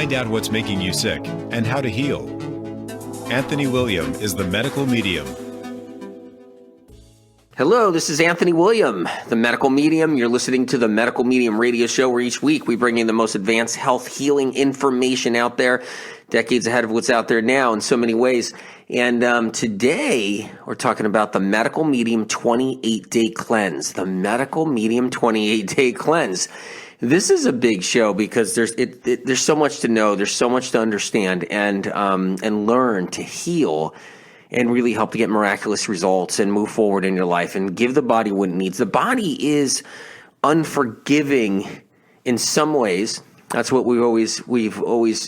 Find out what's making you sick and how to heal. Anthony William is the medical medium. Hello, this is Anthony William, the medical medium. You're listening to the Medical Medium radio show where each week we bring in the most advanced health healing information out there, decades ahead of what's out there now in so many ways. And today we're talking about the Medical Medium 28-Day Cleanse, the Medical Medium 28-Day Cleanse. This is a big show because there's so much to know, there's so much to understand and learn to heal and really help to get miraculous results and move forward in your life and give the body what it needs. The body is unforgiving in some ways. That's what we've always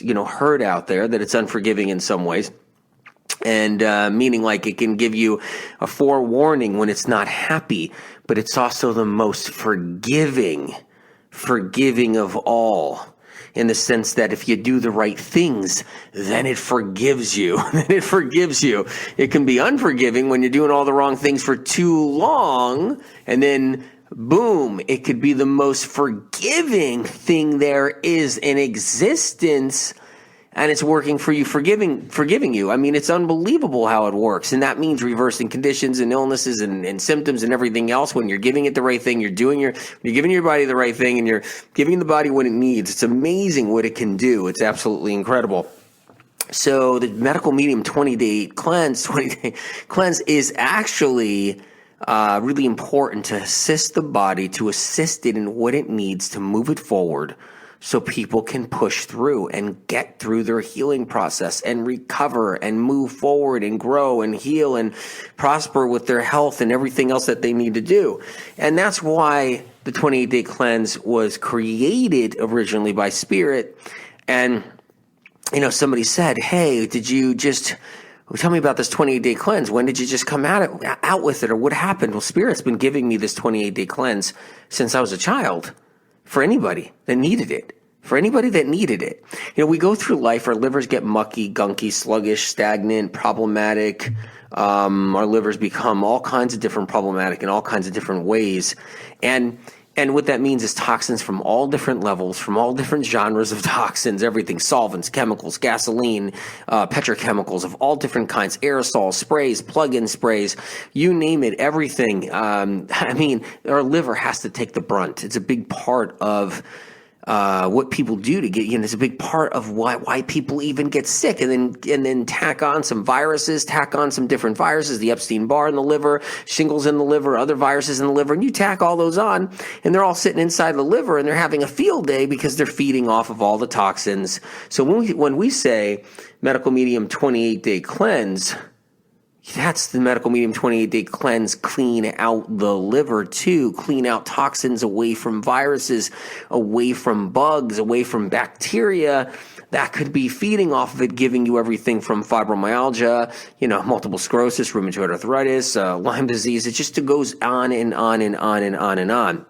heard out there, that it's unforgiving in some ways. And meaning like it can give you a forewarning when it's not happy, but it's also the most forgiving of all, in the sense that if you do the right things, then it forgives you. It can be unforgiving when you're doing all the wrong things for too long, and then boom, it could be the most forgiving thing there is in existence, and it's working for you, forgiving you. I mean, it's unbelievable how it works, and that means reversing conditions and illnesses and symptoms and everything else. When you're giving it the right thing, you're giving your body the right thing, and you're giving the body what it needs. It's amazing what it can do. It's absolutely incredible. So the Medical Medium 20-Day Cleanse is actually really important to assist the body, to assist it in what it needs to move it forward, so people can push through and get through their healing process and recover and move forward and grow and heal and prosper with their health and everything else that they need to do. And that's why the 28-Day Cleanse was created originally by Spirit. And, somebody said, hey, tell me about this 28-Day Cleanse. When did you just come out with it, or what happened? Well, Spirit's been giving me this 28-Day Cleanse since I was a child. For anybody that needed it. We go through life, our livers get mucky, gunky, sluggish, stagnant, problematic. Our livers become all kinds of different problematic in all kinds of different ways. And what that means is toxins from all different levels, from all different genres of toxins, everything, solvents, chemicals, gasoline, petrochemicals of all different kinds, aerosols, sprays, plug-in sprays, you name it, everything. Our liver has to take the brunt. It's a big part of what people do to get, it's a big part of why people even get sick, and then tack on some different viruses, the Epstein-Barr in the liver, shingles in the liver, other viruses in the liver, and you tack all those on, and they're all sitting inside the liver, and they're having a field day because they're feeding off of all the toxins. So when we say Medical Medium 28-Day Cleanse, that's the Medical Medium 28-Day Cleanse. Clean out the liver too. Clean out toxins away from viruses, away from bugs, away from bacteria that could be feeding off of it, giving you everything from fibromyalgia, multiple sclerosis, rheumatoid arthritis, Lyme disease. It just goes on and on and on and on and on.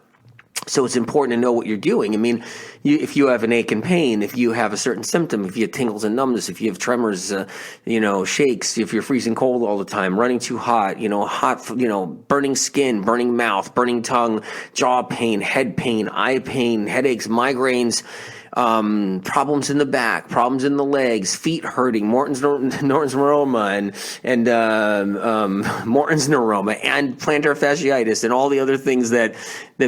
So it's important to know what you're doing. If you have an ache and pain, if you have a certain symptom, if you have tingles and numbness, if you have tremors, shakes, if you're freezing cold all the time, running too hot, burning skin, burning mouth, burning tongue, jaw pain, head pain, eye pain, headaches, migraines, problems in the back, problems in the legs, feet hurting, Morton's neuroma and Morton's neuroma and plantar fasciitis and all the other things that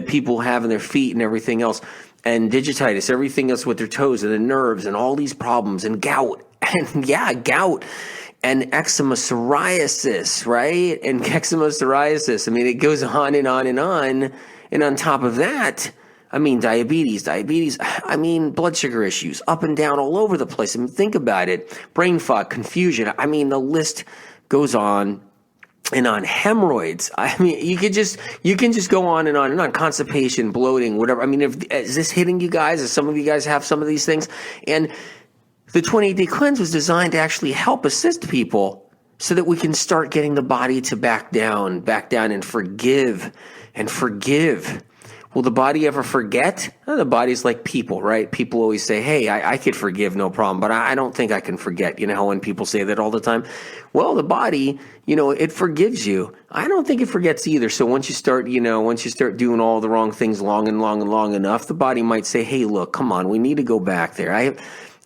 people have in their feet and everything else, and digititis, everything else with their toes and the nerves and all these problems, and gout and eczema, psoriasis, right? And eczema, psoriasis. It goes on and on and on. And on top of that, diabetes, blood sugar issues, up and down all over the place. Think about it. Brain fog, confusion. The list goes on and on. Hemorrhoids. You can just go on and on and on. Constipation, bloating, whatever. Is this hitting you guys? Is some of you guys have some of these things? And the 28-Day Cleanse was designed to actually help assist people so that we can start getting the body to back down and forgive. Will the body ever forget? The body's like people, right? People always say, hey, I could forgive, no problem, but I don't think I can forget. When people say that all the time? Well, the body, it forgives you. I don't think it forgets either. So once you start doing all the wrong things long enough, the body might say, hey, look, come on, we need to go back there.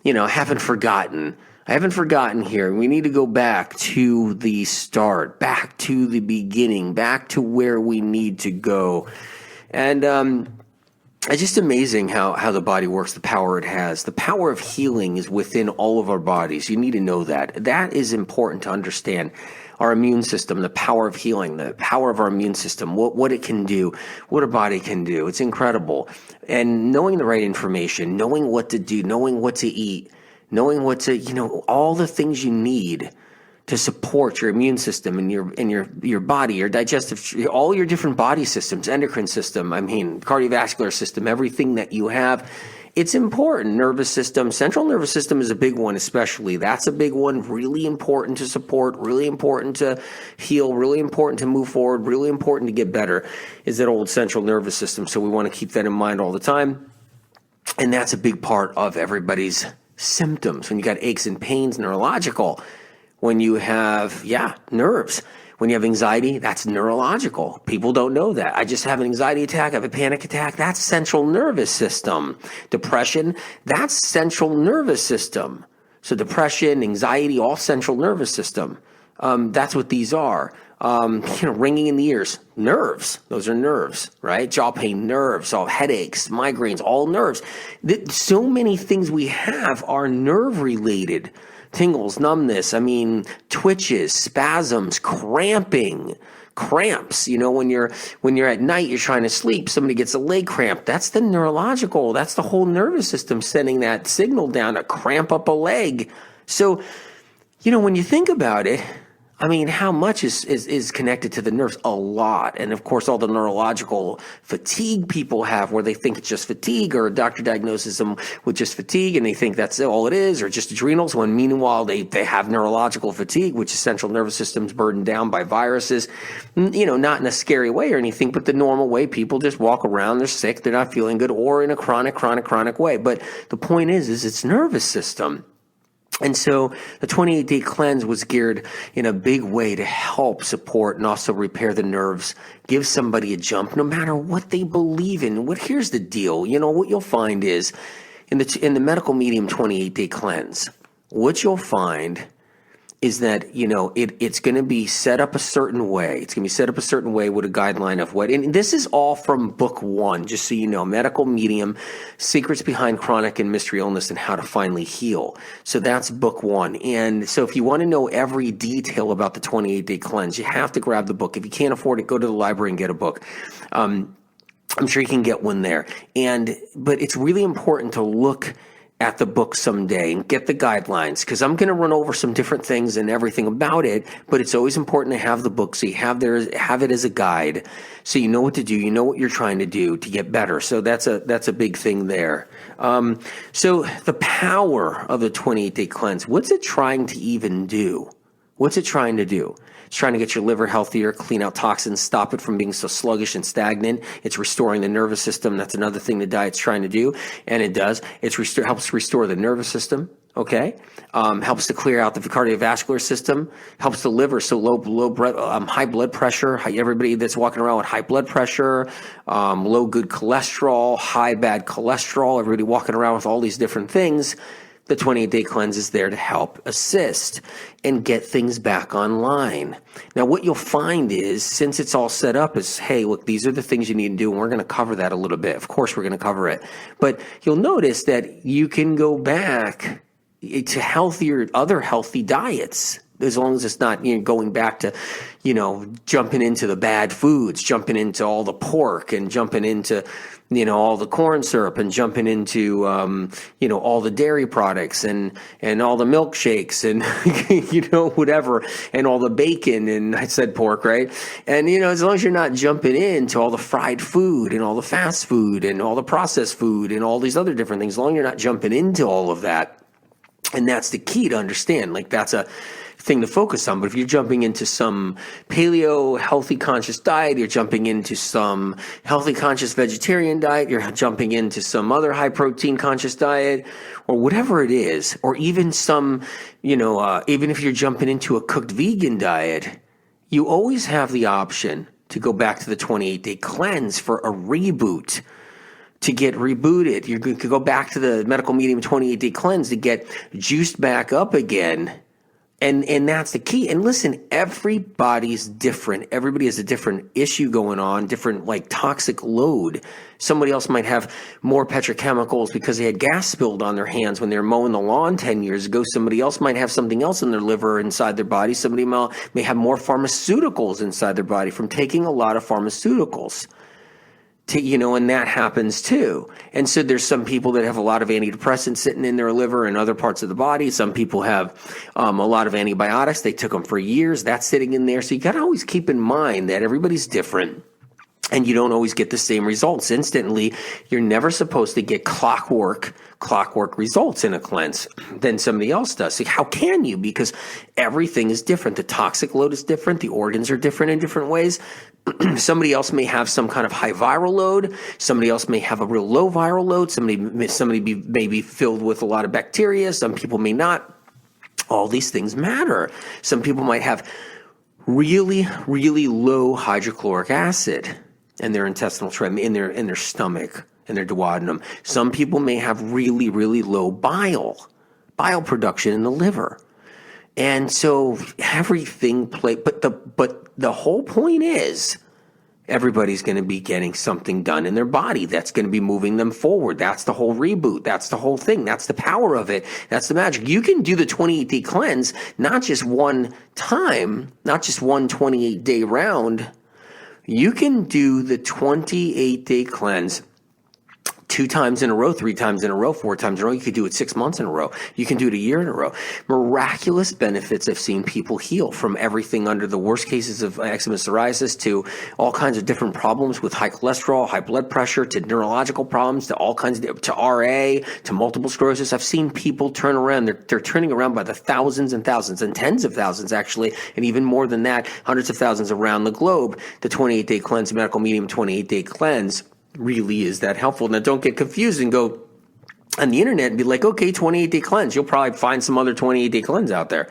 I haven't forgotten. I haven't forgotten here. We need to go back to the start, back to the beginning, back to where we need to go. And it's just amazing how the body works, the power it has. The power of healing is within all of our bodies. You need to know that. That is important to understand. Our immune system, the power of healing, the power of our immune system, what it can do, what our body can do. It's incredible. And knowing the right information, knowing what to do, knowing what to eat, knowing what to, all the things you need to support your immune system and your body, your digestive, all your different body systems, endocrine system, cardiovascular system, everything that you have. It's important. Nervous system, central nervous system is a big one, especially. That's a big one. Really important to support, really important to heal, really important to move forward, really important to get better is that old central nervous system. So we want to keep that in mind all the time. And that's a big part of everybody's symptoms. When you got aches and pains, neurological. When you have, nerves. When you have anxiety, that's neurological. People don't know that. I just have an anxiety attack, I have a panic attack. That's central nervous system. Depression, that's central nervous system. So depression, anxiety, all central nervous system. That's what these are. Ringing in the ears, nerves. Those are nerves, right? Jaw pain, nerves, all headaches, migraines, all nerves. So many things we have are nerve related. Tingles, numbness, twitches, spasms, cramping, cramps. When you're at night, you're trying to sleep, somebody gets a leg cramp. That's the neurological, that's the whole nervous system sending that signal down to cramp up a leg. So, when you think about it, how much is connected to the nerves? A lot. And of course, all the neurological fatigue people have where they think it's just fatigue, or a doctor diagnoses them with just fatigue and they think that's all it is, or just adrenals, when meanwhile they have neurological fatigue, which is central nervous system's burdened down by viruses, not in a scary way or anything, but the normal way people just walk around, they're sick, they're not feeling good, or in a chronic way. But the point is it's nervous system. And so the 28-day cleanse was geared in a big way to help support and also repair the nerves, give somebody a jump no matter what they believe in. Here's the deal. What you'll find is in the medical medium 28-day cleanse, what you'll find is that, it's going to be set up a certain way. It's going to be set up a certain way with a guideline of what, and this is all from book 1, just so you know, Medical Medium, Secrets Behind Chronic and Mystery Illness and How to Finally Heal. So that's book 1. And so if you want to know every detail about the 28-day cleanse, you have to grab the book. If you can't afford it, go to the library and get a book. I'm sure you can get one there. But it's really important to look at the book someday and get the guidelines, because I'm going to run over some different things and everything about it, but it's always important to have the book so you have it as a guide, so you know what to do, you know what you're trying to do to get better. So that's a big thing there. So the power of the 28-day cleanse, what's it trying to even do? What's it trying to do? It's trying to get your liver healthier, clean out toxins, stop it from being so sluggish and stagnant. It's restoring the nervous system. That's another thing the diet's trying to do, and it does. It helps restore the nervous system. Okay, helps to clear out the cardiovascular system. Helps the liver. So high blood pressure. Everybody that's walking around with high blood pressure, low good cholesterol, high bad cholesterol. Everybody walking around with all these different things. The 28-day cleanse is there to help assist and get things back online. Now, what you'll find is, since it's all set up as, hey, look, these are the things you need to do, and we're going to cover that a little bit. Of course, we're going to cover it. But you'll notice that you can go back to other healthy diets, as long as it's not going back to, jumping into the bad foods, jumping into all the pork and jumping into, all the corn syrup and jumping into, all the dairy products and all the milkshakes and, whatever, and all the bacon, and I said pork, right? And, as long as you're not jumping into all the fried food and all the fast food and all the processed food and all these other different things, as long as you're not jumping into all of that. And that's the key to understand. That's a thing to focus on. But if you're jumping into some paleo healthy conscious diet, you're jumping into some healthy conscious vegetarian diet, you're jumping into some other high protein conscious diet, or whatever it is, or even some, even if you're jumping into a cooked vegan diet, you always have the option to go back to the 28-day cleanse for a reboot. to get rebooted. You could go back to the medical medium 28-day cleanse to get juiced back up again. And that's the key. And listen, everybody's different. Everybody has a different issue going on, different like toxic load. Somebody else might have more petrochemicals because they had gas spilled on their hands when they were mowing the lawn 10 years ago. Somebody else might have something else in their liver inside their body. Somebody may have more pharmaceuticals inside their body from taking a lot of pharmaceuticals. And that happens too. And so there's some people that have a lot of antidepressants sitting in their liver and other parts of the body. Some people have a lot of antibiotics. They took them for years. That's sitting in there. So you got to always keep in mind that everybody's different. And you don't always get the same results instantly. You're never supposed to get clockwork results in a cleanse than somebody else does. So how can you? Because everything is different. The toxic load is different. The organs are different in different ways. Somebody else may have some kind of high viral load. Somebody else may have a real low viral load. Somebody may be filled with a lot of bacteria. Some people may not. All these things matter. Some people might have really, really low hydrochloric acid in their intestinal tract, in their stomach, in their duodenum. Some people may have really, really low bile production in the liver. And so everything but the whole point is everybody's going to be getting something done in their body that's going to be moving them forward. That's the whole reboot. That's the whole thing. That's the power of it. That's the magic. You can do the 28-day cleanse, not just one time, not just one 28-day round. You can do the 28-day cleanse 2 times in a row, 3 times in a row, 4 times in a row. You could do it 6 months in a row. You can do it a year in a row. Miraculous benefits. I've seen people heal from everything under the worst cases of eczema, psoriasis to all kinds of different problems with high cholesterol, high blood pressure, to neurological problems, to all kinds of, to RA, to multiple sclerosis. I've seen people turn around. They're turning around by the thousands and thousands and tens of thousands actually, and even more than that, hundreds of thousands around the globe. The 28-day cleanse, medical medium 28-day cleanse really is that helpful. Now, don't get confused and go on the internet and be like, okay, 28-day cleanse. You'll probably find some other 28-day cleanse out there.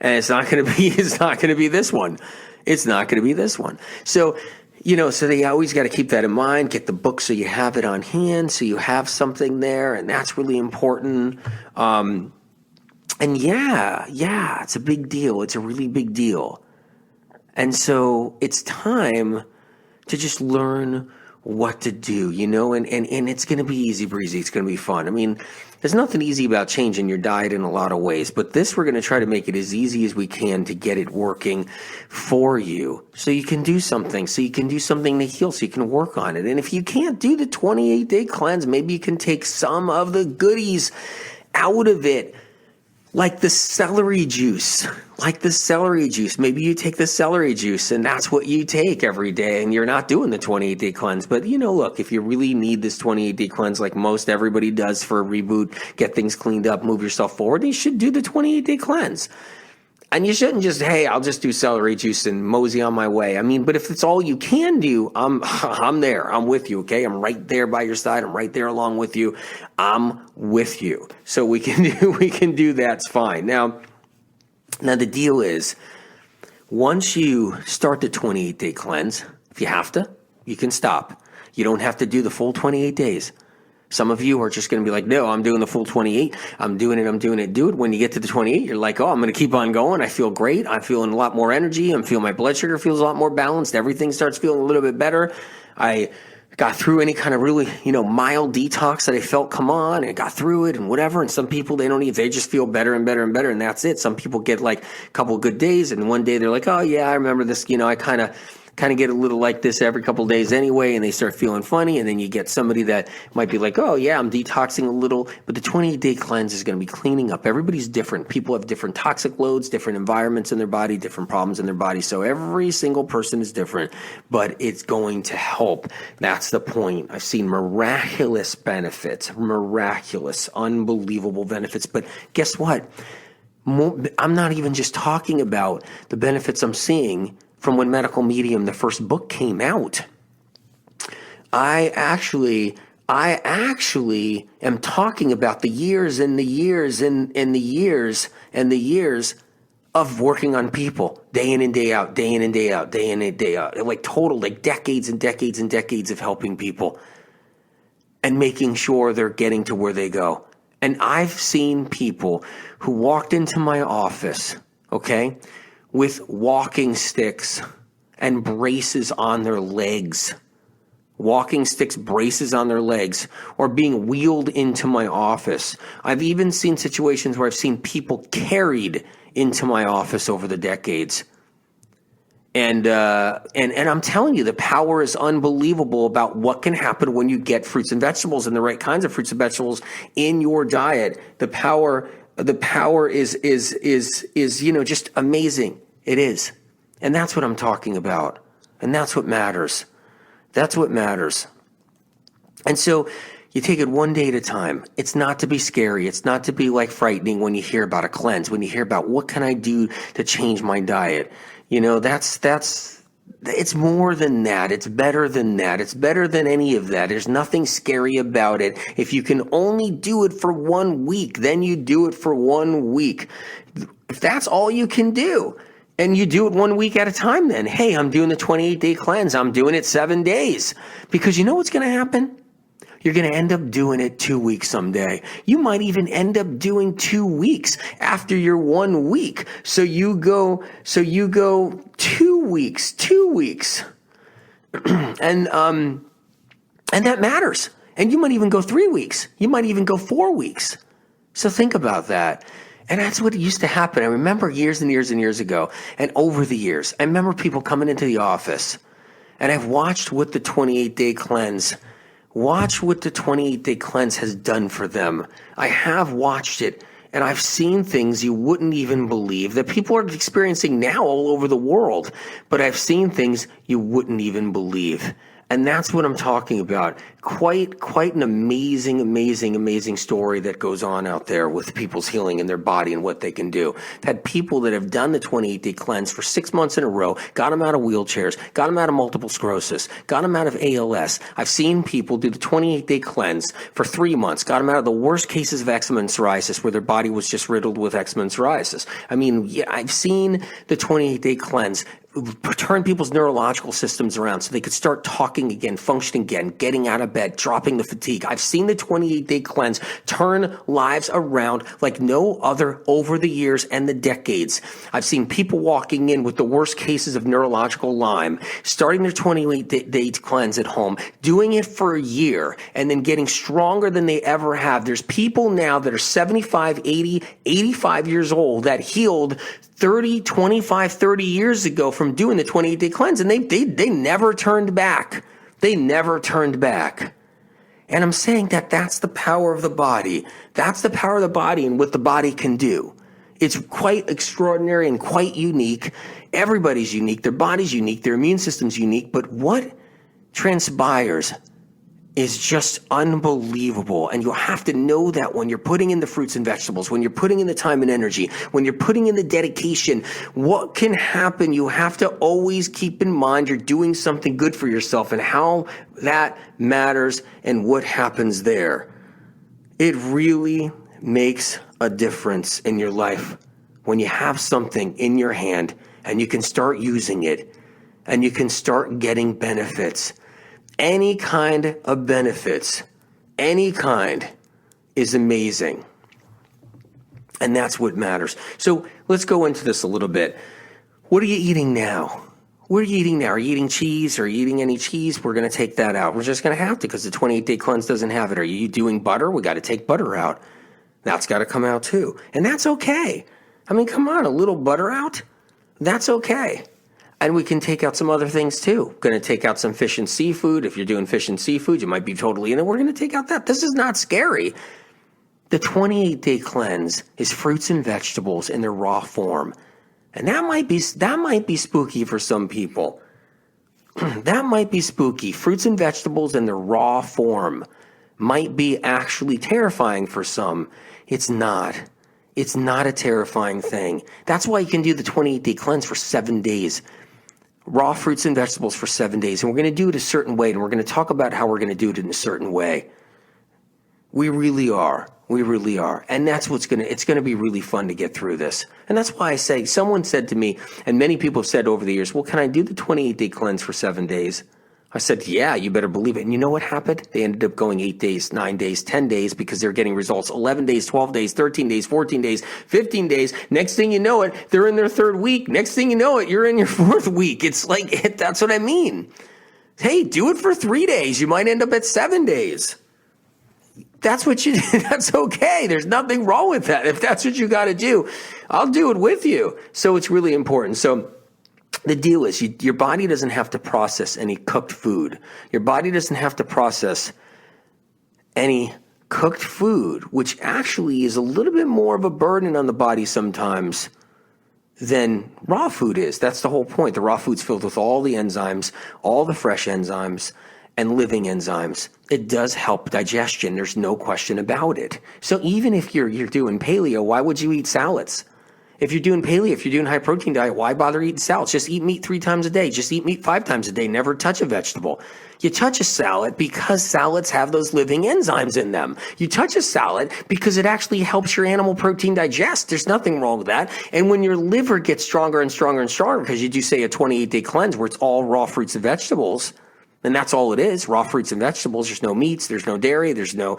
And it's not going to be this one. It's not going to be this one. So, so they always got to keep that in mind. Get the book so you have it on hand, so you have something there, and that's really important. And it's a big deal. It's a really big deal. And so it's time to just learn what to do, and it's going to be easy breezy. It's going to be fun. I mean, there's nothing easy about changing your diet in a lot of ways, but we're going to try to make it as easy as we can to get it working for you so you can do something, to heal, so you can work on it. And if you can't do the 28-day cleanse, maybe you can take some of the goodies out of it, like the celery juice. Maybe you take the celery juice and that's what you take every day and you're not doing the 28-day cleanse. But, look, if you really need this 28-day cleanse like most everybody does for a reboot, get things cleaned up, move yourself forward, then you should do the 28-day cleanse. And you shouldn't just, hey, I'll just do celery juice and mosey on my way. I mean, but if it's all you can do, I'm there. I'm with you, okay? I'm right there by your side. I'm right there along with you. I'm with you. So we can do that's fine. Now the deal is, once you start the 28-day cleanse, if you have to, you can stop. You don't have to do the full 28 days. Some of you are just going to be like, no, I'm doing the full 28. I'm doing it. Do it. When you get to the 28, you're like, oh, I'm going to keep on going. I feel great. I'm feeling a lot more energy. I'm feeling my blood sugar feels a lot more balanced. Everything starts feeling a little bit better. I got through any kind of really, mild detox that I felt come on and got through it and whatever. And some people, they just feel better and better and better. And that's it. Some people get like a couple of good days. And one day they're like, oh yeah, I remember this, I kind of get a little like this every couple of days anyway, and they start feeling funny, and then you get somebody that might be like, oh yeah, I'm detoxing a little, but the 28-day cleanse is going to be cleaning up. Everybody's different. People have different toxic loads, different environments in their body, different problems in their body, so every single person is different, but it's going to help. That's the point. I've seen miraculous benefits, unbelievable benefits, but guess what? I'm not even just talking about the benefits I'm seeing from when Medical Medium, the first book, came out. I actually am talking about the years and the years and the years and the years of working on people day in and day out, day in and day out, day in and day out, like total, like decades and decades and decades of helping people. and making sure they're getting to where they go. And I've seen people who walked into my office, okay, with walking sticks and braces on their legs, walking sticks, braces on their legs, or being wheeled into my office. I've even seen situations where I've seen people carried into my office over the decades. And I'm telling you, the power is unbelievable about what can happen when you get fruits and vegetables and the right kinds of fruits and vegetables in your diet. The power is just amazing. It is. And that's what I'm talking about. And that's what matters. That's what matters. And so you take it one day at a time. It's not to be scary. It's not to be like frightening when you hear about a cleanse, when you hear about what can I do to change my diet. It's more than that. It's better than that. It's better than any of that. There's nothing scary about it. If you can only do it for 1 week, then you do it for 1 week. If that's all you can do, and you do it 1 week at a time, then, hey, I'm doing the 28-day cleanse. I'm doing it 7 days. Because you know what's going to happen? You're going to end up doing it 2 weeks someday. You might even end up doing 2 weeks after your 1 week. So you go 2 weeks, and that matters. And you might even go 3 weeks. You might even go 4 weeks. So think about that. And that's what used to happen. I remember years and years and years ago, and over the years, I remember people coming into the office, and I've watched what the 28-day cleanse has done for them. I have watched it, and I've seen things you wouldn't even believe that people are experiencing now all over the world. But I've seen things you wouldn't even believe. And that's what I'm talking about. Quite an amazing story that goes on out there with people's healing in their body and what they can do. I've had people that have done the 28-day cleanse for 6 months in a row, got them out of wheelchairs, got them out of multiple sclerosis, got them out of ALS. I've seen people do the 28-day cleanse for 3 months, got them out of the worst cases of eczema and psoriasis where their body was just riddled with eczema and psoriasis. I mean, yeah, I've seen the 28-day cleanse turn people's neurological systems around so they could start talking again, functioning again, getting out of bed, dropping the fatigue. I've seen the 28-day cleanse turn lives around like no other over the years and the decades. I've seen people walking in with the worst cases of neurological Lyme, starting their 28-day cleanse at home, doing it for a year, and then getting stronger than they ever have. There's people now that are 75, 80, 85 years old that healed 30 years ago from doing the 28-day cleanse, and they never turned back. They never turned back. And I'm saying that that's the power of the body. That's the power of the body and what the body can do. It's quite extraordinary and quite unique. Everybody's unique. Their body's unique. Their immune system's unique. But what transpires is just unbelievable. And you'll have to know that when you're putting in the fruits and vegetables, when you're putting in the time and energy, when you're putting in the dedication, what can happen? You have to always keep in mind you're doing something good for yourself and how that matters and what happens there. It really makes a difference in your life when you have something in your hand and you can start using it and you can start getting benefits. Any kind of benefits, any kind, is amazing. And that's what matters. So let's go into this a little bit. What are you eating now? What are you eating now? Are you eating cheese? Are you eating any cheese? We're going to take that out. We're just going to have to because the 28-day cleanse doesn't have it. Are you doing butter? We got to take butter out. That's got to come out too. And that's okay. I mean, come on, a little butter out? That's okay. And we can take out some other things too. Going to take out some fish and seafood. If you're doing fish and seafood, you might be totally in it. We're going to take out that. This is not scary. The 28-day cleanse is fruits and vegetables in their raw form. And that might be spooky for some people. That might be spooky. Fruits and vegetables in their raw form might be actually terrifying for some. It's not. It's not a terrifying thing. That's why you can do the 28-day cleanse for 7 days. Raw fruits and vegetables for 7 days. And we're going to do it a certain way, and we're going to talk about how we're going to do it in a certain way. We really are. We really are. And that's it's going to be really fun to get through this. And that's why I say, someone said to me, and many people have said over the years, well, can I do the 28-day cleanse for 7 days? I said, yeah, you better believe it. And you know what happened? They ended up going 8 days, 9 days, 10 days because they're getting results 11 days, 12 days, 13 days, 14 days, 15 days. Next thing you know it, they're in their third week. Next thing you know it, you're in your fourth week. It's like, that's what I mean. Hey, do it for 3 days. You might end up at 7 days. That's what you do. That's okay. There's nothing wrong with that. If that's what you got to do, I'll do it with you. So it's really important. So the deal is your body doesn't have to process any cooked food. Your body doesn't have to process any cooked food, which actually is a little bit more of a burden on the body sometimes than raw food is. That's the whole point. The raw food's filled with all the enzymes, all the fresh enzymes, and living enzymes. It does help digestion. There's no question about it. So even if you're doing paleo, why would you eat salads? If you're doing paleo, if you're doing high protein diet, why bother eating salads? Just eat meat 3 times a day. Just eat meat 5 times a day. Never touch a vegetable. You touch a salad because salads have those living enzymes in them. You touch a salad because it actually helps your animal protein digest. There's nothing wrong with that. And when your liver gets stronger and stronger and stronger, because you do say a 28-day cleanse where it's all raw fruits and vegetables, and that's all it is, raw fruits and vegetables. There's no meats, there's no dairy, there's no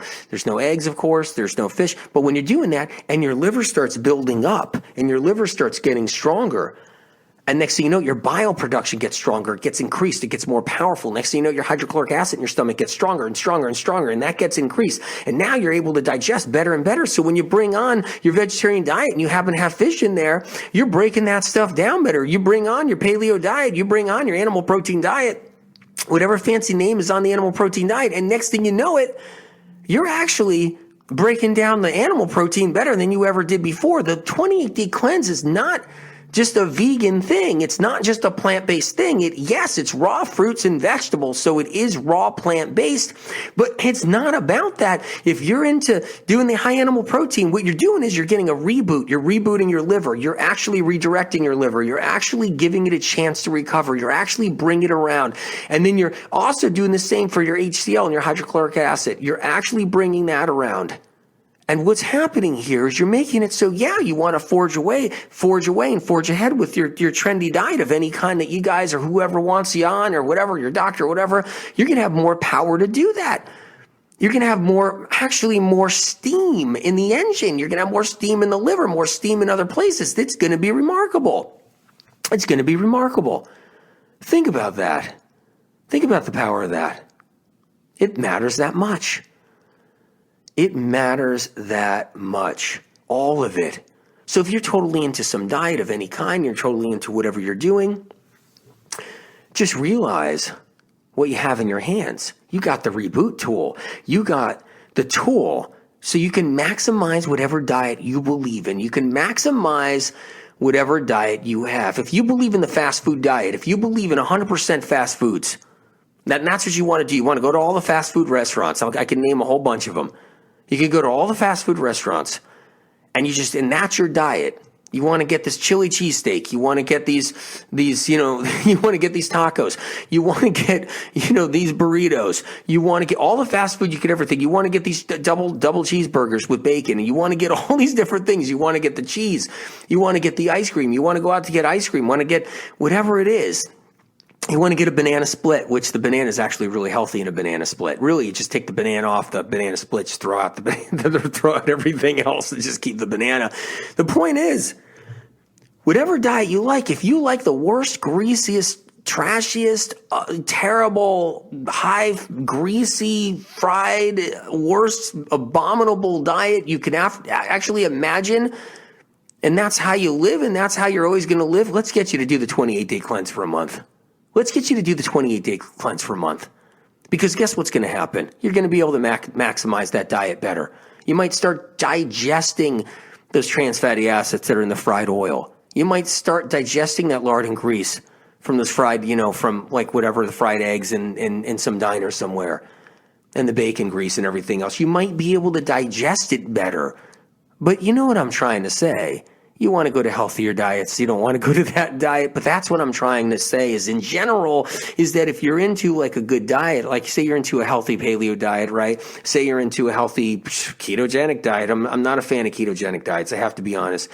eggs, of course, there's no fish. But when you're doing that and your liver starts building up and your liver starts getting stronger, and next thing you know, your bile production gets stronger, it gets increased, it gets more powerful. Next thing you know, your hydrochloric acid in your stomach gets stronger and stronger and stronger, and that gets increased. And now you're able to digest better and better. So when you bring on your vegetarian diet and you happen to have fish in there, you're breaking that stuff down better. You bring on your paleo diet, you bring on your animal protein diet, whatever fancy name is on the animal protein diet, and next thing you know it, you're actually breaking down the animal protein better than you ever did before. The 28-day cleanse is not just a vegan thing. It's not just a plant-based thing. Yes, it's raw fruits and vegetables, so it is raw plant-based, but it's not about that. If you're into doing the high animal protein, what you're doing is you're getting a reboot. You're rebooting your liver. You're actually redirecting your liver. You're actually giving it a chance to recover. You're actually bringing it around. And then you're also doing the same for your HCl and your hydrochloric acid. You're actually bringing that around. And what's happening here is you're making it so, yeah, you want to forge away and forge ahead with your trendy diet of any kind that you guys or whoever wants you on or whatever, your doctor or whatever. You're going to have more power to do that. You're going to have more steam in the engine. You're going to have more steam in the liver, more steam in other places. It's going to be remarkable. It's going to be remarkable. Think about that. Think about the power of that. It matters that much. It matters that much, all of it. So if you're totally into some diet of any kind, you're totally into whatever you're doing, just realize what you have in your hands. You got the reboot tool. You got the tool so you can maximize whatever diet you believe in. You can maximize whatever diet you have. If you believe in the fast food diet, if you believe in 100% fast foods, that's what you want to do. You want to go to all the fast food restaurants. I can name a whole bunch of them. You can go to all the fast food restaurants and and that's your diet. You want to get this chili cheesesteak. You want to get these, you want to get these tacos. You want to get, these burritos. You want to get all the fast food you could ever think. You want to get these double cheeseburgers with bacon, and you want to get all these different things. You want to get the cheese. You want to get the ice cream. You want to go out to get ice cream. Want to get whatever it is. You want to get a banana split, which the banana is actually really healthy in a banana split. Really, you just take the banana off the banana split, just throw out throw out everything else and just keep the banana. The point is, whatever diet you like, if you like the worst, greasiest, trashiest, terrible, high, greasy, fried, worst, abominable diet you can actually imagine, and that's how you live and that's how you're always going to live, let's get you to do the 28-day cleanse for a month. Let's get you to do the 28-day cleanse for a month. Because guess what's going to happen? You're going to be able to maximize that diet better. You might start digesting those trans fatty acids that are in the fried oil. You might start digesting that lard and grease from those fried, from like whatever, the fried eggs in some diner somewhere, and the bacon grease and everything else. You might be able to digest it better. But you know what I'm trying to say? You want to go to healthier diets. You don't want to go to that diet. But that's what I'm trying to say is in general is that if you're into like a good diet, like say you're into a healthy paleo diet, right? Say you're into a healthy ketogenic diet. I'm not a fan of ketogenic diets. I have to be honest.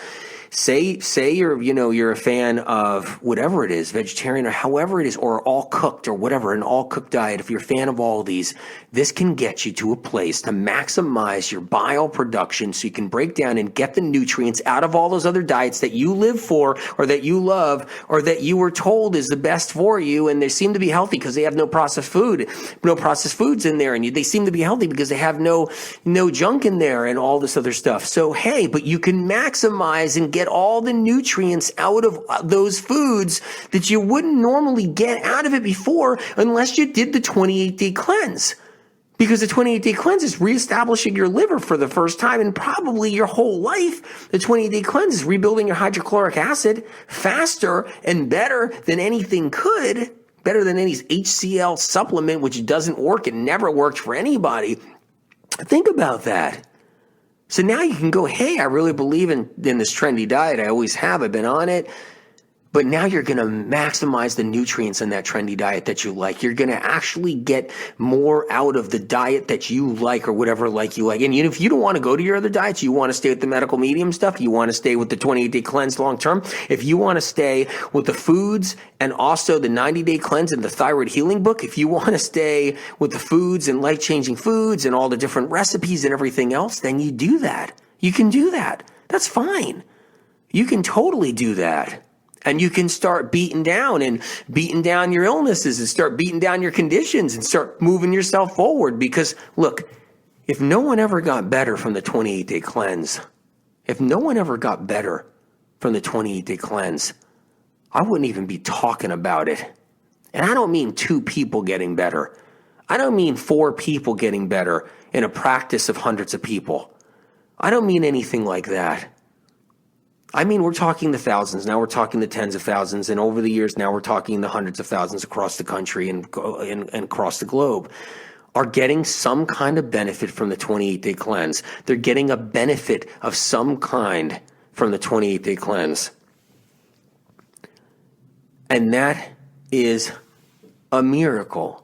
say you're a fan of whatever it is, vegetarian or however it is, or all cooked or whatever, an all cooked diet. If you're a fan of all these, this can get you to a place to maximize your bile production so you can break down and get the nutrients out of all those other diets that you live for or that you love or that you were told is the best for you. And they seem to be healthy because they have no processed foods in there. And they seem to be healthy because they have no junk in there and all this other stuff. So, hey, but you can maximize and get all the nutrients out of those foods that you wouldn't normally get out of it before unless you did the 28-day cleanse. Because the 28-day cleanse is reestablishing your liver for the first time in probably your whole life. The 28-day cleanse is rebuilding your hydrochloric acid faster and better than anything could, better than any HCl supplement, which doesn't work. It never worked for anybody. Think about that. So now you can go, hey, I really believe in this trendy diet. I always have. I've been on it. But now you're going to maximize the nutrients in that trendy diet that you like. You're going to actually get more out of the diet that you like or whatever you like. And if you don't want to go to your other diets, you want to stay with the medical medium stuff, you want to stay with the 28-day cleanse long term, if you want to stay with the foods and also the 90-day cleanse and the thyroid healing book, if you want to stay with the foods and life-changing foods and all the different recipes and everything else, then you do that. You can do that. That's fine. You can totally do that. And you can start beating down your illnesses and start beating down your conditions and start moving yourself forward. Because look, if no one ever got better from the 28-day cleanse, I wouldn't even be talking about it. And I don't mean 2 people getting better. I don't mean 4 people getting better in a practice of hundreds of people. I don't mean anything like that. I mean, we're talking the thousands. Now we're talking the tens of thousands. And over the years, now we're talking the hundreds of thousands across the country and across the globe are getting some kind of benefit from the 28-day cleanse. They're getting a benefit of some kind from the 28-day cleanse. And that is a miracle.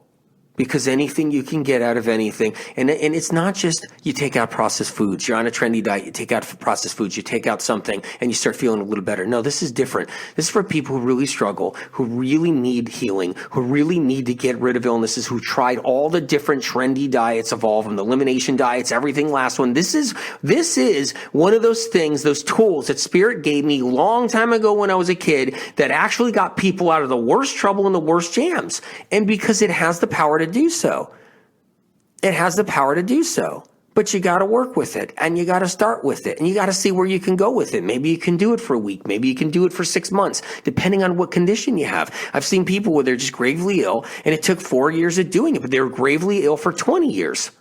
Because anything you can get out of anything, and it's not just you take out processed foods. You're on a trendy diet, you take out processed foods, you take out something, and you start feeling a little better. No, this is different. This is for people who really struggle, who really need healing, who really need to get rid of illnesses, who tried all the different trendy diets of all of them, the elimination diets, everything last one. This is one of those things, those tools that Spirit gave me a long time ago when I was a kid that actually got people out of the worst trouble and the worst jams. And because it has the power to do so. It has the power to do so. But you got to work with it, and you got to start with it, and you got to see where you can go with it. Maybe you can do it for a week. Maybe you can do it for 6 months, depending on what condition you have. I've seen people where they're just gravely ill, and it took 4 years of doing it, but they were gravely ill for 20 years.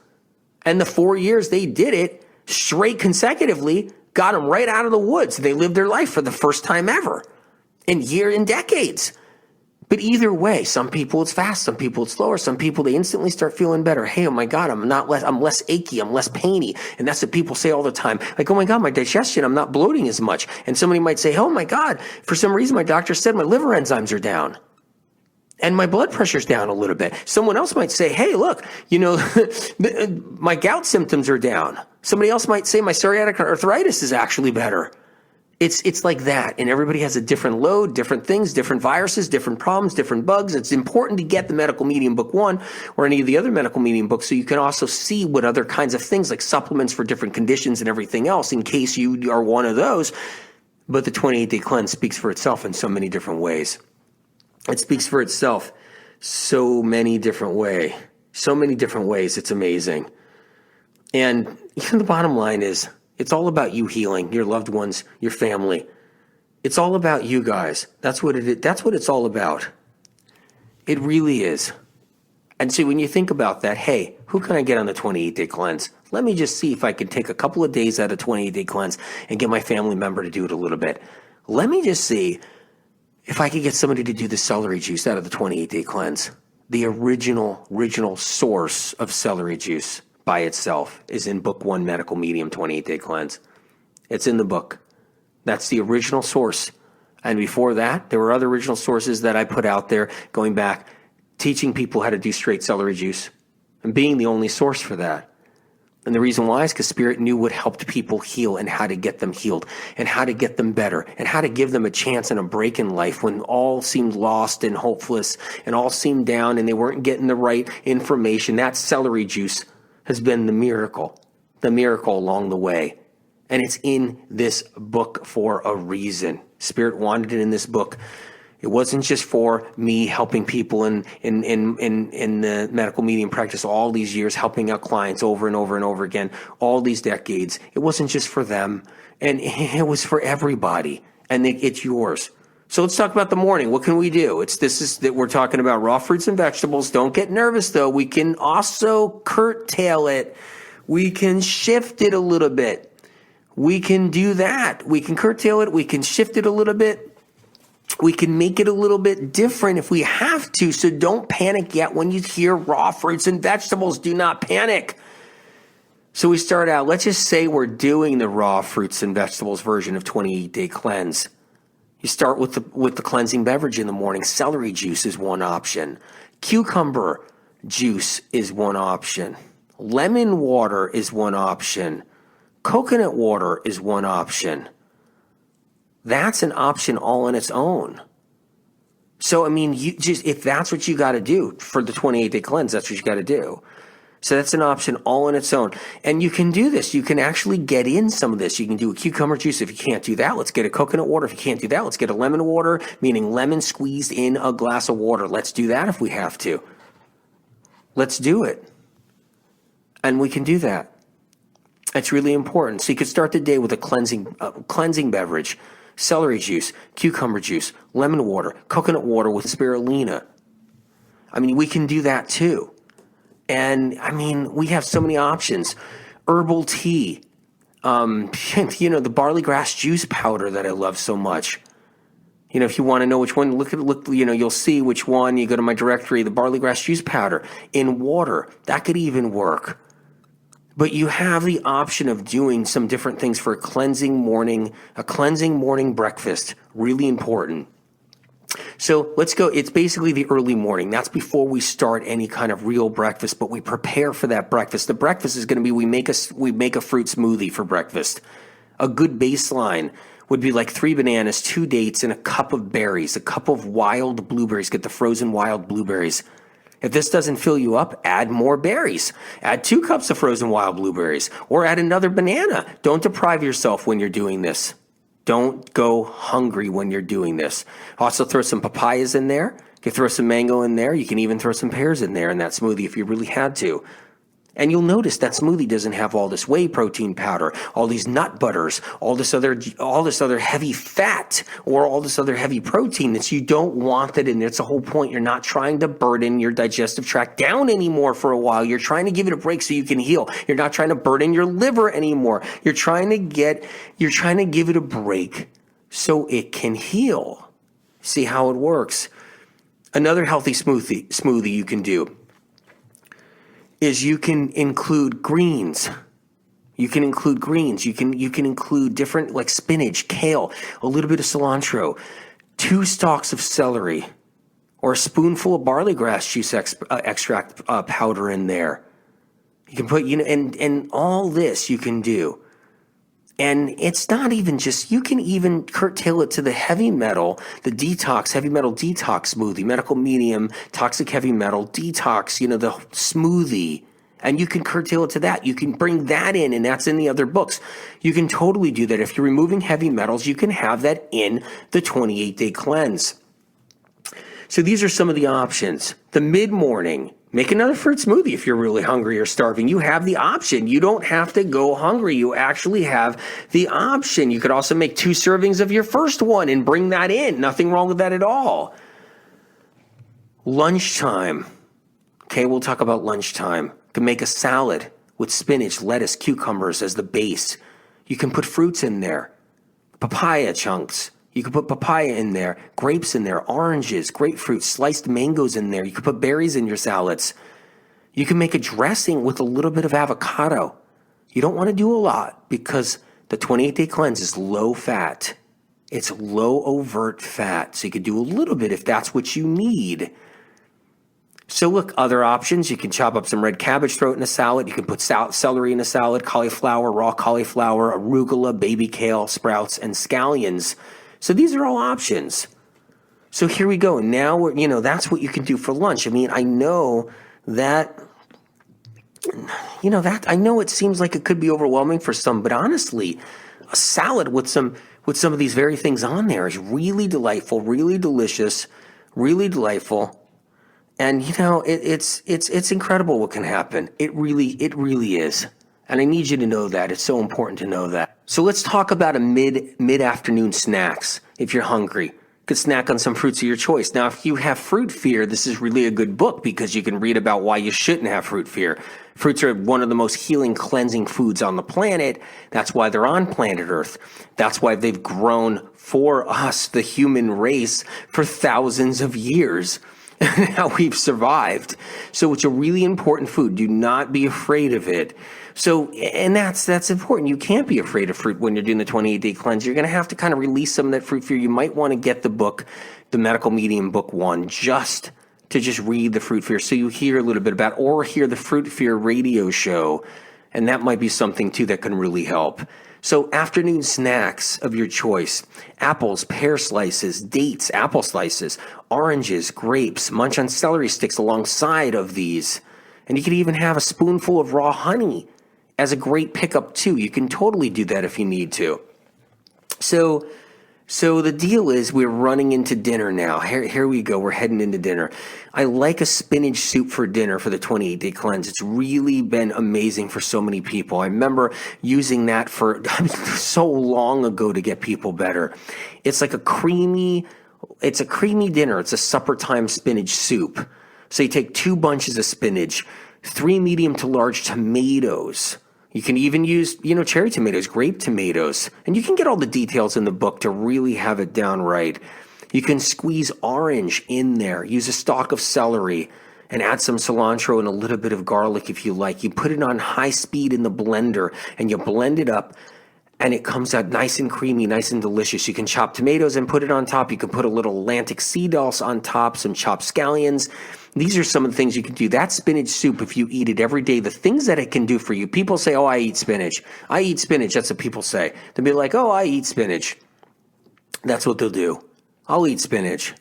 And the 4 years they did it straight consecutively got them right out of the woods. They lived their life for the first time ever in decades. But either way, some people it's fast, some people it's slower, some people they instantly start feeling better. Hey, oh my God, I'm less achy, I'm less painy. And that's what people say all the time. Like, oh my God, my digestion, I'm not bloating as much. And somebody might say, oh my God, for some reason my doctor said my liver enzymes are down. And my blood pressure's down a little bit. Someone else might say, hey, look, my gout symptoms are down. Somebody else might say my psoriatic arthritis is actually better. It's like that, and everybody has a different load, different things, different viruses, different problems, different bugs. It's important to get the Medical Medium Book 1 or any of the other Medical Medium books so you can also see what other kinds of things like supplements for different conditions and everything else in case you are one of those. But the 28-day cleanse speaks for itself in so many different ways. It speaks for itself so many different ways. It's amazing. And the bottom line is, it's all about you healing your loved ones, your family. It's all about you guys. That's what it is. That's what it's all about. It really is. And so when you think about that, hey, who can I get on the 28-day cleanse? Let me just see if I can take a couple of days out of 28-day cleanse and get my family member to do it a little bit. Let me just see if I could get somebody to do the celery juice out of the 28-day cleanse. The original source of celery juice by itself is in Book 1, Medical Medium 28-Day Cleanse. It's in the book. That's the original source. And before that, there were other original sources that I put out there going back, teaching people how to do straight celery juice and being the only source for that. And the reason why is because Spirit knew what helped people heal and how to get them healed and how to get them better and how to give them a chance and a break in life when all seemed lost and hopeless and all seemed down and they weren't getting the right information. That celery juice has been the miracle along the way. And it's in this book for a reason. Spirit wanted it in this book. It wasn't just for me helping people in the medical medium practice all these years, helping out clients over and over and over again, all these decades. It wasn't just for them, and it was for everybody, and it's yours. So let's talk about the morning. What can we do? We're talking about raw fruits and vegetables. Don't get nervous, though. We can also curtail it. We can shift it a little bit. We can do that. We can curtail it. We can shift it a little bit. We can make it a little bit different if we have to, so don't panic yet when you hear raw fruits and vegetables. Do not panic. So we start out, let's just say we're doing the raw fruits and vegetables version of 28-day cleanse. You start with the cleansing beverage in the morning. Celery juice is one option. Cucumber juice is one option. Lemon water is one option. Coconut water is one option. That's an option all on its own. So, I mean, if that's what you got to do for the 28-day cleanse, that's what you got to do. So that's an option all on its own. And you can do this. You can actually get in some of this. You can do a cucumber juice. If you can't do that, let's get a coconut water. If you can't do that, let's get a lemon water, meaning lemon squeezed in a glass of water. Let's do that if we have to. Let's do it. And we can do that. It's really important. So you could start the day with a cleansing beverage. Celery juice, cucumber juice, lemon water, coconut water with spirulina. I mean, we can do that too. And I mean, we have so many options. Herbal tea, the barley grass juice powder that I love so much. If you want to know which one, you'll see which one. You go to my directory, the barley grass juice powder in water. That could even work. But you have the option of doing some different things for a cleansing morning breakfast. Really important. So let's go. It's basically the early morning. That's before we start any kind of real breakfast, but we prepare for that breakfast. The breakfast is going to be we make a fruit smoothie for breakfast. A good baseline would be like 3 bananas, 2 dates, and a cup of berries, a cup of wild blueberries. Get the frozen wild blueberries. If this doesn't fill you up, add more berries. Add 2 cups of frozen wild blueberries or add another banana. Don't deprive yourself when you're doing this. Don't go hungry when you're doing this. Also throw some papayas in there. You can throw some mango in there. You can even throw some pears in there in that smoothie if you really had to. And you'll notice that smoothie doesn't have all this whey protein powder, all these nut butters, all this other heavy fat, or all this other heavy protein that you don't want that in there. It's the whole point. You're not trying to burden your digestive tract down anymore for a while. You're trying to give it a break so you can heal. You're not trying to burden your liver anymore. You're trying to give it a break so it can heal. See how it works. Another healthy smoothie you can do is you can include greens. You can include different like spinach, kale, a little bit of cilantro, 2 stalks of celery, or a spoonful of barley grass juice extract powder in there. You can put, and all this you can do. And it's not even just, you can even curtail it to the heavy metal detox smoothie, medical medium, toxic heavy metal detox, the smoothie. And you can curtail it to that. You can bring that in, and that's in the other books. You can totally do that. If you're removing heavy metals, you can have that in the 28-day cleanse. So these are some of the options. The mid-morning, make another fruit smoothie if you're really hungry or starving. You have the option. You don't have to go hungry. You actually have the option. You could also make 2 servings of your first one and bring that in. Nothing wrong with that at all. Lunchtime. Okay, we'll talk about lunchtime. You can make a salad with spinach, lettuce, cucumbers as the base. You can put fruits in there. Papaya chunks. You could put papaya in there, grapes in there, oranges, grapefruit, sliced mangoes in there. You could put berries in your salads. You can make a dressing with a little bit of avocado. You don't want to do a lot because the 28-day cleanse is low fat. It's low overt fat. So you could do a little bit if that's what you need. So look, other options, you can chop up some red cabbage, throw it in a salad. You can put celery in a salad, cauliflower, raw cauliflower, arugula, baby kale, sprouts, and scallions. So these are all options. So here we go. Now, that's what you can do for lunch. I mean, I know that, I know it seems like it could be overwhelming for some, but honestly, a salad with some of these very things on there is really delightful, really delicious, really delightful. And it's incredible what can happen. It really is. And I need you to know that. It's so important to know that. So let's talk about a mid-afternoon snacks if you're hungry. You could snack on some fruits of your choice. Now, if you have fruit fear, this is really a good book because you can read about why you shouldn't have fruit fear. Fruits are one of the most healing, cleansing foods on the planet. That's why they're on planet Earth. That's why they've grown for us, the human race, for thousands of years. How we've survived. So it's a really important food. Do not be afraid of it. So, and that's important. You can't be afraid of fruit when you're doing the 28-day cleanse. You're going to have to kind of release some of that fruit fear. You might want to get the book, The Medical Medium Book 1, just to read the fruit fear so you hear a little bit about, or hear the fruit fear radio show. And that might be something too that can really help. So afternoon snacks of your choice: apples, pear slices, dates, apple slices, oranges, grapes. Munch on celery sticks alongside of these. And you could even have a spoonful of raw honey as a great pickup too. You can totally do that if you need to. So the deal is we're running into dinner now. Here we go. We're heading into dinner. I like a spinach soup for dinner for the 28-day cleanse. It's really been amazing for so many people. I remember using that so long ago to get people better. It's like a creamy dinner. It's a supper time spinach soup. So you take 2 bunches of spinach, 3 medium to large tomatoes. You can even use, cherry tomatoes, grape tomatoes, and you can get all the details in the book to really have it down right. You can squeeze orange in there, use a stalk of celery, and add some cilantro and a little bit of garlic if you like. You put it on high speed in the blender, and you blend it up, and it comes out nice and creamy, nice and delicious. You can chop tomatoes and put it on top. You can put a little Atlantic sea dulse on top, some chopped scallions. These are some of the things you can do. That spinach soup, if you eat it every day, the things that it can do for you. People say, oh, I eat spinach. I eat spinach. That's what people say. They'll be like, oh, I eat spinach. That's what they'll do. I'll eat spinach.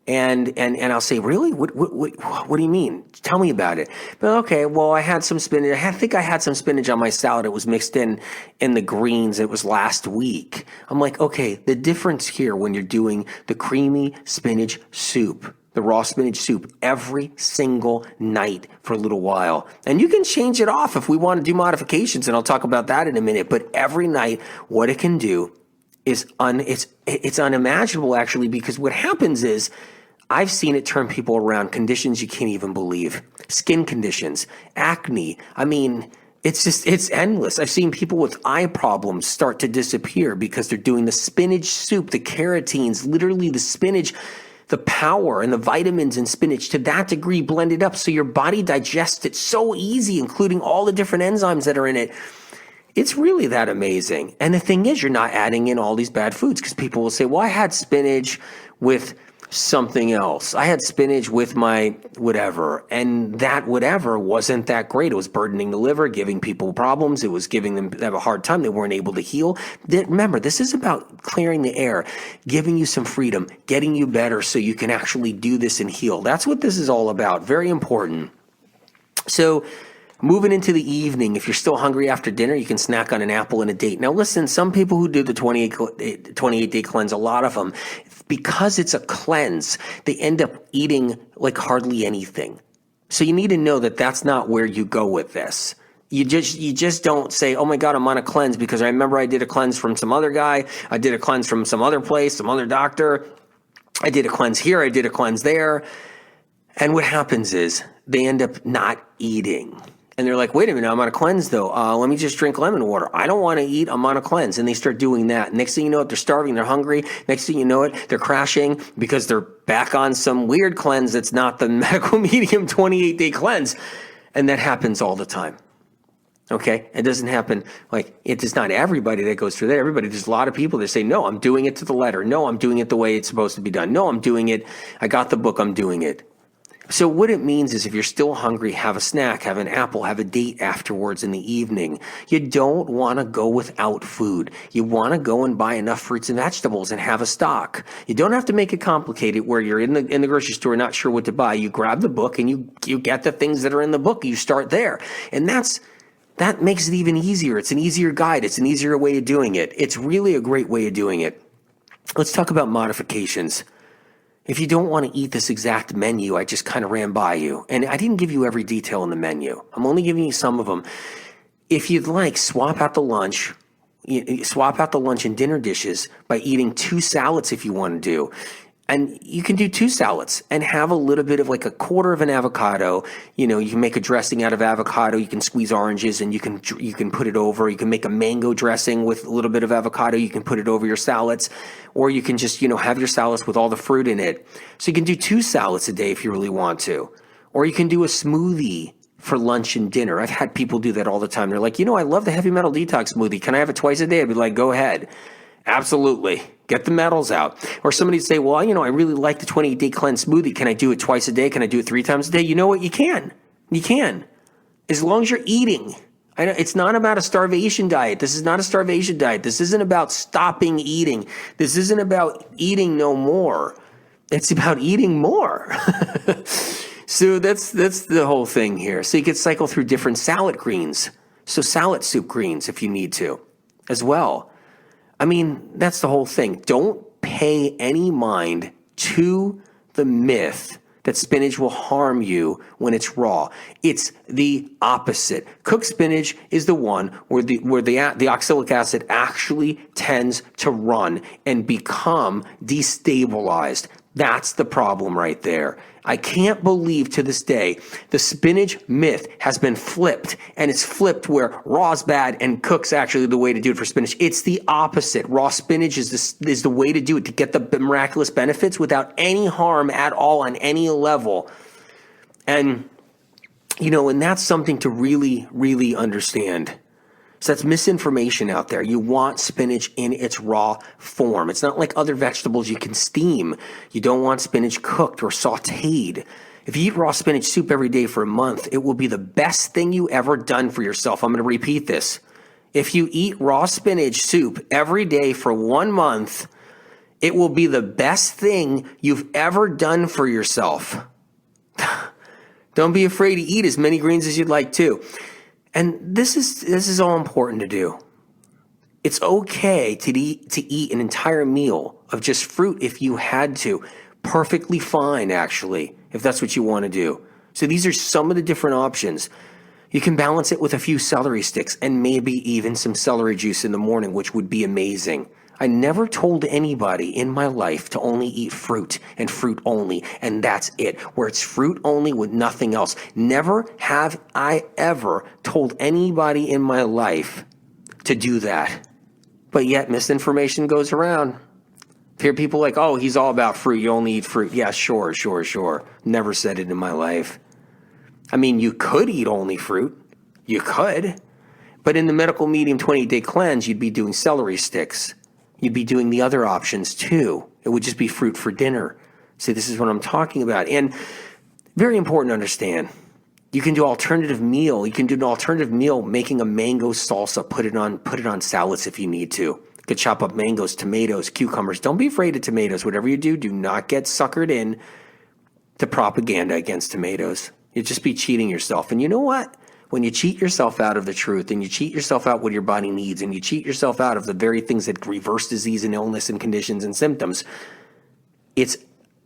And I'll say, really? What do you mean? Tell me about it. But okay, well, I had some spinach. I think I had some spinach on my salad. It was mixed in the greens. It was last week. I'm like, okay, the difference here when you're doing the creamy spinach soup, the raw spinach soup, every single night for a little while. And you can change it off if we want to do modifications, and I'll talk about that in a minute. But every night, what it can do is it's unimaginable, actually, because what happens is I've seen it turn people around, conditions you can't even believe, skin conditions, acne. I mean, it's endless. I've seen people with eye problems start to disappear because they're doing the spinach soup, the carotenes, literally the spinach, the power and the vitamins in spinach to that degree blended up so your body digests it so easy, including all the different enzymes that are in it. It's really that amazing. And the thing is, you're not adding in all these bad foods, because people will say, well, I had spinach with something else. I had spinach with my whatever, and that whatever wasn't that great. It was burdening the liver, giving people problems. It was giving them a hard time. They weren't able to heal. Remember, this is about clearing the air, giving you some freedom, getting you better so you can actually do this and heal. That's what this is all about. Very important. So moving into the evening, if you're still hungry after dinner, you can snack on an apple and a date. Now listen, some people who do the 28-day cleanse, a lot of them, because it's a cleanse, they end up eating like hardly anything. So you need to know that that's not where you go with this. You just don't say, oh my God, I'm on a cleanse because I remember I did a cleanse from some other guy. I did a cleanse from some other place, some other doctor. I did a cleanse here. I did a cleanse there. And what happens is they end up not eating. And they're like, wait a minute, I'm on a cleanse though. Let me just drink lemon water. I don't want to eat. I'm on a cleanse. And they start doing that. Next thing you know it, they're starving. They're hungry. Next thing you know it, they're crashing because they're back on some weird cleanse that's not the medical medium 28-day cleanse. And that happens all the time. Okay? It doesn't happen it is not everybody that goes through that. There's a lot of people that say, no, I'm doing it to the letter. No, I'm doing it the way it's supposed to be done. No, I'm doing it. I got the book. I'm doing it. So what it means is if you're still hungry, have a snack, have an apple, have a date afterwards in the evening. You don't want to go without food. You want to go and buy enough fruits and vegetables and have a stock. You don't have to make it complicated where you're in the grocery store not sure what to buy. You grab the book and you get the things that are in the book. You start there. And that makes it even easier. It's an easier guide. It's an easier way of doing it. It's really a great way of doing it. Let's talk about modifications. If you don't want to eat this exact menu, I just kind of ran by you. And I didn't give you every detail in the menu. I'm only giving you some of them. If you'd like, swap out the lunch and dinner dishes by eating 2 salads if you want to do. And you can do 2 salads and have a little bit of like a quarter of an avocado. You can make a dressing out of avocado. You can squeeze oranges and you can put it over. You can make a mango dressing with a little bit of avocado. You can put it over your salads. Or you can just, have your salads with all the fruit in it. So you can do 2 salads a day if you really want to. Or you can do a smoothie for lunch and dinner. I've had people do that all the time. They're like, I love the heavy metal detox smoothie. Can I have it twice a day? I'd be like, go ahead. Absolutely. Get the metals out. Or somebody say, well, I really like the 28-day cleanse smoothie. Can I do it twice a day? Can I do it 3 times a day? You know what? You can. You can. As long as you're eating. I know it's not about a starvation diet. This is not a starvation diet. This isn't about stopping eating. This isn't about eating no more. It's about eating more. So that's the whole thing here. So you could cycle through different salad greens. So salad soup greens if you need to as well. That's the whole thing. Don't pay any mind to the myth that spinach will harm you when it's raw. It's the opposite. Cooked spinach is the one where the oxalic acid actually tends to run and become destabilized. That's the problem right there. I can't believe to this day the spinach myth has been flipped, and it's flipped where raw's bad and cook's actually the way to do it for spinach. It's the opposite. Raw spinach is the way to do it, to get the miraculous benefits without any harm at all on any level. And, and that's something to really, really understand. So that's misinformation out there. You want spinach in its raw form. It's not like other vegetables you can steam. You don't want spinach cooked or sauteed. If you eat raw spinach soup every day for a month, it will be the best thing you ever done for yourself. I'm going to repeat this. If you eat raw spinach soup every day for 1 month, it will be the best thing you've ever done for yourself. Don't be afraid to eat as many greens as you'd like to. And this is all important to do. It's okay to eat an entire meal of just fruit if you had to. Perfectly fine, actually, if that's what you want to do. So these are some of the different options. You can balance it with a few celery sticks and maybe even some celery juice in the morning, which would be amazing. I never told anybody in my life to only eat fruit and fruit only, and that's it, where it's fruit only with nothing else. Never have I ever told anybody in my life to do that. But yet misinformation goes around. Hear people like, oh, he's all about fruit. You only eat fruit. Yeah, sure. Never said it in my life. You could eat only fruit. You could. But in the medical medium 28-day cleanse, you'd be doing celery sticks. You'd be doing the other options too. It would just be fruit for dinner. See, this is what I'm talking about. And very important to understand. You can do alternative meal. You can do an alternative meal making a mango salsa. Put it on salads if you need to. You could chop up mangoes, tomatoes, cucumbers. Don't be afraid of tomatoes. Whatever you do not get suckered in to propaganda against tomatoes. You'd just be cheating yourself. And you know what? When you cheat yourself out of the truth and you cheat yourself out what your body needs and you cheat yourself out of the very things that reverse disease and illness and conditions and symptoms, it's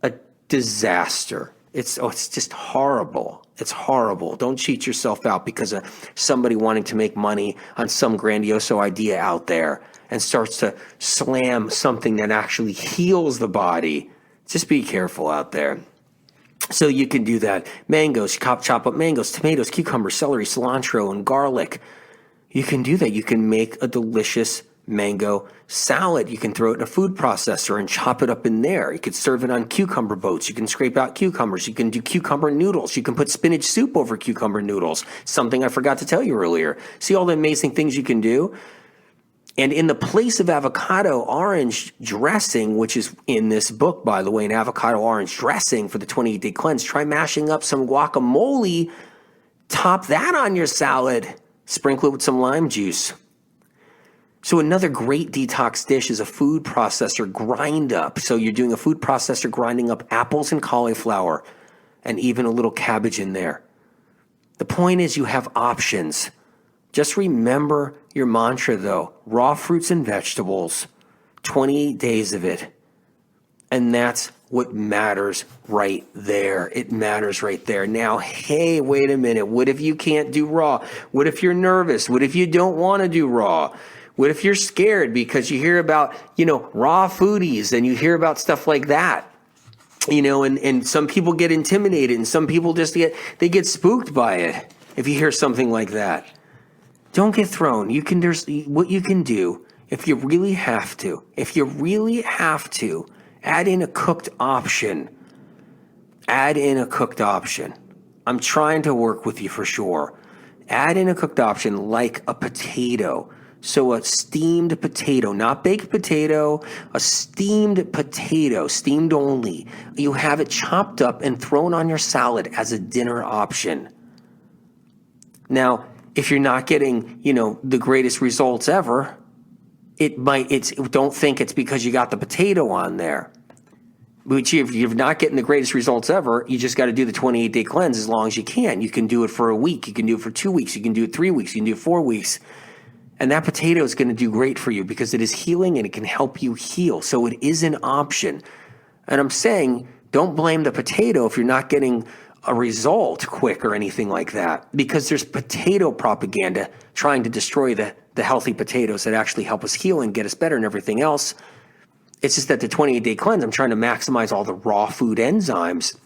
a disaster. It's just horrible. It's horrible. Don't cheat yourself out because of somebody wanting to make money on some grandiose idea out there and starts to slam something that actually heals the body. Just be careful out there. So you can do that. Mangoes, chop up mangoes, tomatoes, cucumbers, celery, cilantro, and garlic. You can do that. You can make a delicious mango salad. You can throw it in a food processor and chop it up in there. You could serve it on cucumber boats. You can scrape out cucumbers. You can do cucumber noodles. You can put spinach soup over cucumber noodles. Something I forgot to tell you earlier. See all the amazing things you can do? And in the place of avocado orange dressing, which is in this book, by the way, an avocado orange dressing for the 28-day cleanse, try mashing up some guacamole, top that on your salad, sprinkle it with some lime juice. So another great detox dish is a food processor grind up. So you're doing a food processor grinding up apples and cauliflower and even a little cabbage in there. The point is you have options. Just remember your mantra though, raw fruits and vegetables, 28 days of it. And that's what matters right there. It matters right there. Now, hey, wait a minute. What if you can't do raw? What if you're nervous? What if you don't want to do raw? What if you're scared because you hear about, raw foodies and you hear about stuff like that? And some people get intimidated and some people just get spooked by it. If you hear something like that, don't get thrown. There's what you can do if you really have to. If you really have to, add in a cooked option. Add in a cooked option. I'm trying to work with you for sure. Add in a cooked option like a potato. So a steamed potato, not baked potato, a steamed potato, steamed only. You have it chopped up and thrown on your salad as a dinner option. Now, if you're not getting, the greatest results ever, don't think it's because you got the potato on there. But if you're not getting the greatest results ever, you just got to do the 28-day cleanse as long as you can. You can do it for a week. You can do it for 2 weeks. You can do it 3 weeks. You can do it 4 weeks. And that potato is going to do great for you because it is healing and it can help you heal. So it is an option. And I'm saying don't blame the potato if you're not getting a result quick or anything like that, because there's potato propaganda trying to destroy the healthy potatoes that actually help us heal and get us better and everything else. It's just that the 28-day cleanse, I'm trying to maximize all the raw food enzymes.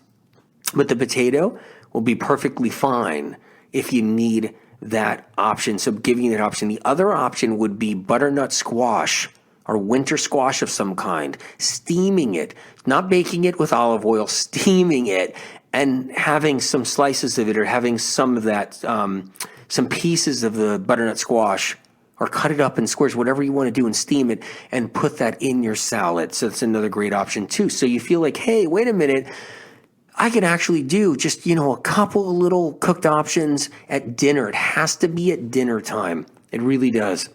But the potato will be perfectly fine if you need that option. So giving you that option. The other option would be butternut squash or winter squash of some kind, steaming it, not baking it with olive oil, steaming it and having some slices of it or having some of that, some pieces of the butternut squash or cut it up in squares, whatever you want to do and steam it and put that in your salad. So that's another great option too. So you feel like, hey, wait a minute, I can actually do just, a couple of little cooked options at dinner. It has to be at dinner time. It really does.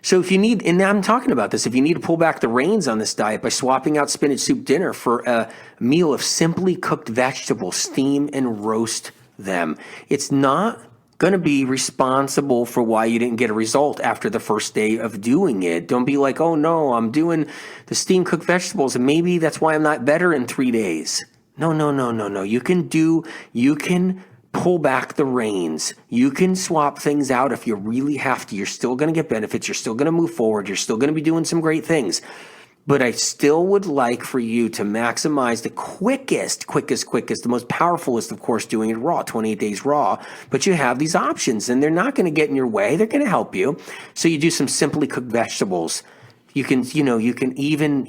So if you need, and I'm talking about this, if you need to pull back the reins on this diet by swapping out spinach soup dinner for a meal of simply cooked vegetables, steam and roast them. It's not going to be responsible for why you didn't get a result after the first day of doing it. Don't be like, oh no, I'm doing the steam cooked vegetables and maybe that's why I'm not better in 3 days. No. You can pull back the reins. You can swap things out if you really have to. You're still going to get benefits. You're still going to move forward. You're still going to be doing some great things. But I still would like for you to maximize the quickest, the most powerful is, of course, doing it raw, 28 days raw. But you have these options, and they're not going to get in your way. They're going to help you. So you do some simply cooked vegetables. You can even,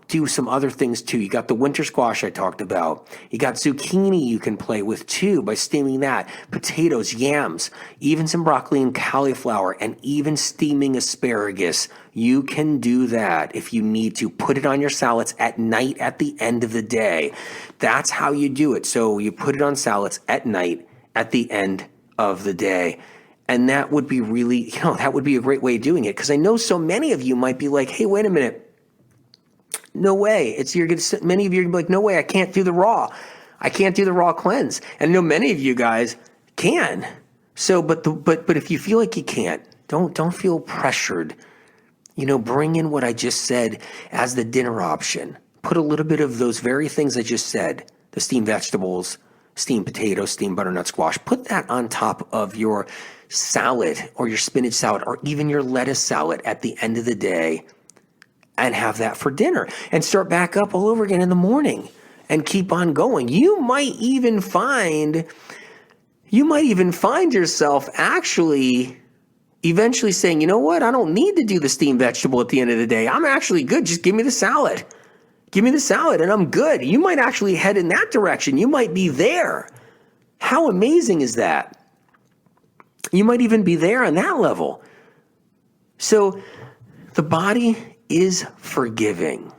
do some other things too. You got the winter squash I talked about. You got zucchini you can play with too by steaming that. Potatoes, yams, even some broccoli and cauliflower, and even steaming asparagus. You can do that if you need to. Put it on your salads at night at the end of the day. That's how you do it. So you put it on salads at night at the end of the day. And that would be really, that would be a great way of doing it. Because I know so many of you might be like, hey, wait a minute. No way. Many of you are going to be like, no way, I can't do the raw. I can't do the raw cleanse. And I know many of you guys can. So, but if you feel like you can't, don't feel pressured. Bring in what I just said as the dinner option. Put a little bit of those very things I just said, the steamed vegetables, steamed potatoes, steamed butternut squash. Put that on top of your salad or your spinach salad or even your lettuce salad at the end of the day and have that for dinner and start back up all over again in the morning and keep on going. You might even find yourself actually eventually saying, you know what? I don't need to do the steamed vegetable at the end of the day. I'm actually good. Just give me the salad. Give me the salad and I'm good. You might actually head in that direction. You might be there. How amazing is that? You might even be there on that level. So the body is forgiving.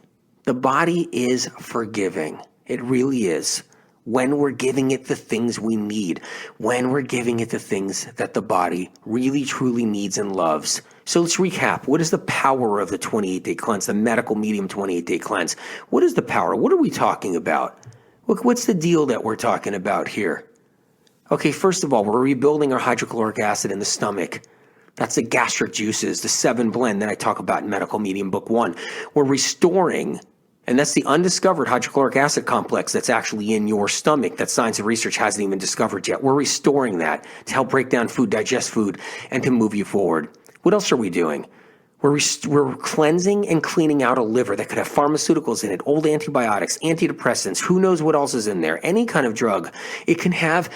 The body is forgiving. It really is. When we're giving it the things we need, when we're giving it the things that the body really, truly needs and loves. So let's recap. What is the power of the 28-day cleanse, the medical medium 28-day cleanse? What is the power? What are we talking about? What's the deal that we're talking about here? Okay, first of all, we're rebuilding our hydrochloric acid in the stomach. That's the gastric juices, the 7 blend that I talk about in Medical Medium Book 1. We're restoring, and that's the undiscovered hydrochloric acid complex that's actually in your stomach that science and research hasn't even discovered yet. We're restoring that to help break down food, digest food, and to move you forward. What else are we doing? We're cleansing and cleaning out a liver that could have pharmaceuticals in it, old antibiotics, antidepressants, who knows what else is in there, any kind of drug. It can have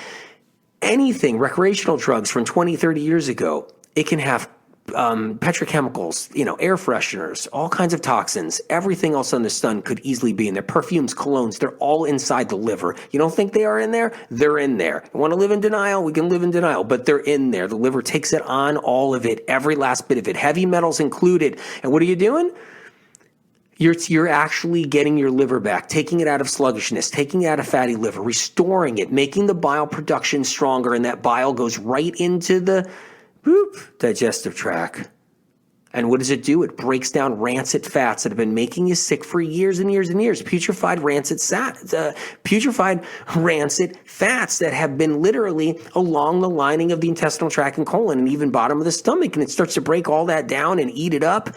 anything, recreational drugs from 20, 30 years ago. It can have petrochemicals, air fresheners, all kinds of toxins. Everything else on the sun could easily be in there. Perfumes, colognes, they're all inside the liver. You don't think they are in there? They're in there. You want to live in denial? We can live in denial, but they're in there. The liver takes it on, all of it, every last bit of it, heavy metals included. And what are you doing? You're actually getting your liver back, taking it out of sluggishness, taking it out of fatty liver, restoring it, making the bile production stronger, and that bile goes right into the digestive tract. And what does it do? It breaks down rancid fats that have been making you sick for years and years and years. Putrefied rancid fats that have been literally along the lining of the intestinal tract and colon and even bottom of the stomach. And it starts to break all that down and eat it up.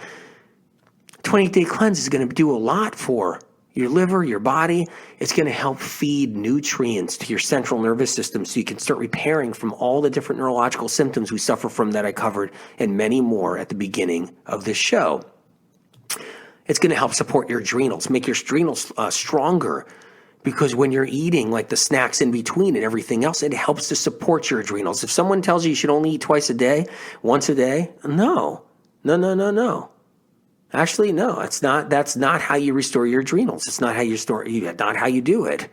28-day cleanse is going to do a lot for your liver, your body. It's going to help feed nutrients to your central nervous system so you can start repairing from all the different neurological symptoms we suffer from that I covered and many more at the beginning of this show. It's going to help support your adrenals, make your adrenals stronger, because when you're eating like the snacks in between and everything else, it helps to support your adrenals. If someone tells you should only eat twice a day, once a day, no. Actually, no, that's not how you restore your adrenals. It's not how not how you do it.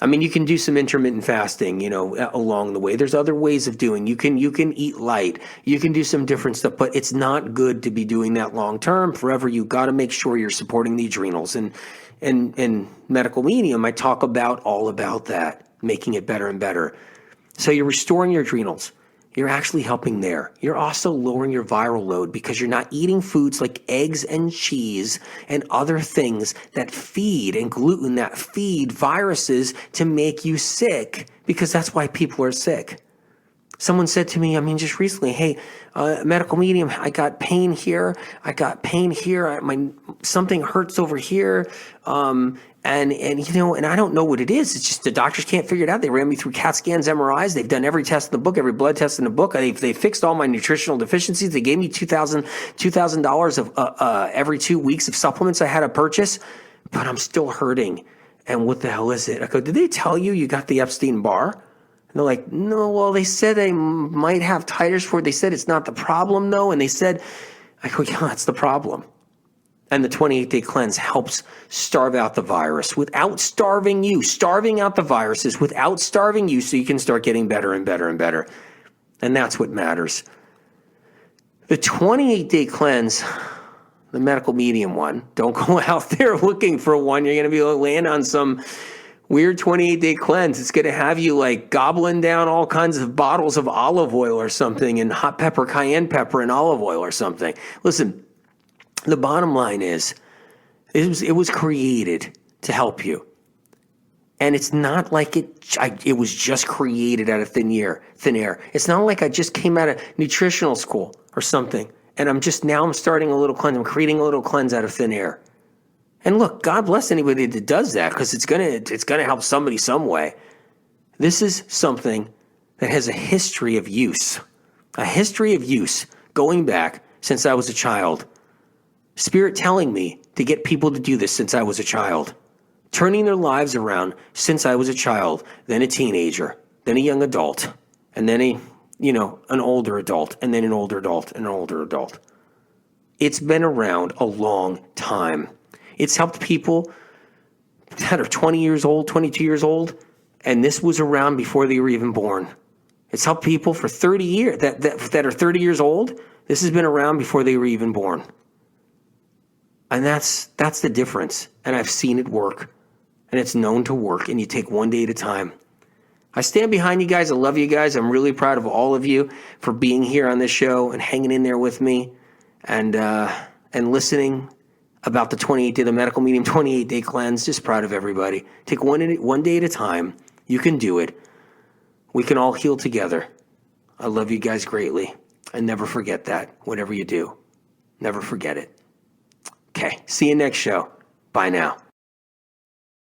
I mean, you can do some intermittent fasting, along the way. There's other ways of doing. You can eat light. You can do some different stuff, but it's not good to be doing that long term. Forever, you got to make sure you're supporting the adrenals. And in Medical Medium, I talk about all about that, making it better and better. So you're restoring your adrenals. You're actually helping there. You're also lowering your viral load because you're not eating foods like eggs and cheese and other things that feed, and gluten that feed viruses to make you sick, because that's why people are sick. Someone said to me, just recently, hey, Medical Medium, I got pain here. Something hurts over here. And I don't know what it is. It's just the doctors can't figure it out. They ran me through CAT scans, MRIs. They've done every test in the book, every blood test in the book. They fixed all my nutritional deficiencies. They gave me $2,000 of every 2 weeks of supplements I had to purchase, but I'm still hurting. And what the hell is it? I go, did they tell you got the Epstein-Barr? And they're like, no, well, they said they might have titers for it. They said it's not the problem, though. And I go, yeah, it's the problem. And the 28-day cleanse helps starve out the virus without starving you, starving out the viruses without starving you, so you can start getting better and better and better. And that's what matters. The 28-day cleanse, the Medical Medium one, don't go out there looking for one. You're going to be laying on some weird 28-day cleanse. It's going to have you like gobbling down all kinds of bottles of olive oil or something, and hot pepper, cayenne pepper, and olive oil or something. Listen, the bottom line is, it was created to help you. And it's not like it was just created out of thin air. It's not like I just came out of nutritional school or something, and I'm starting a little cleanse. I'm creating a little cleanse out of thin air. And look, God bless anybody that does that, because it's gonna help somebody some way. This is something that has a history of use going back since I was a child. Spirit telling me to get people to do this since I was a child. Turning their lives around since I was a child, then a teenager, then a young adult, and then an older adult, and then an older adult, and an older adult. It's been around a long time. It's helped people that are 20 years old, 22 years old, and this was around before they were even born. It's helped people for 30 years that are 30 years old. This has been around before they were even born. And that's the difference. And I've seen it work. And it's known to work. And you take one day at a time. I stand behind you guys. I love you guys. I'm really proud of all of you for being here on this show and hanging in there with me and listening about the medical medium 28-day cleanse. Just proud of everybody. Take one day at a time. You can do it. We can all heal together. I love you guys greatly. And never forget that, whatever you do. Never forget it. Okay, see you next show. Bye now.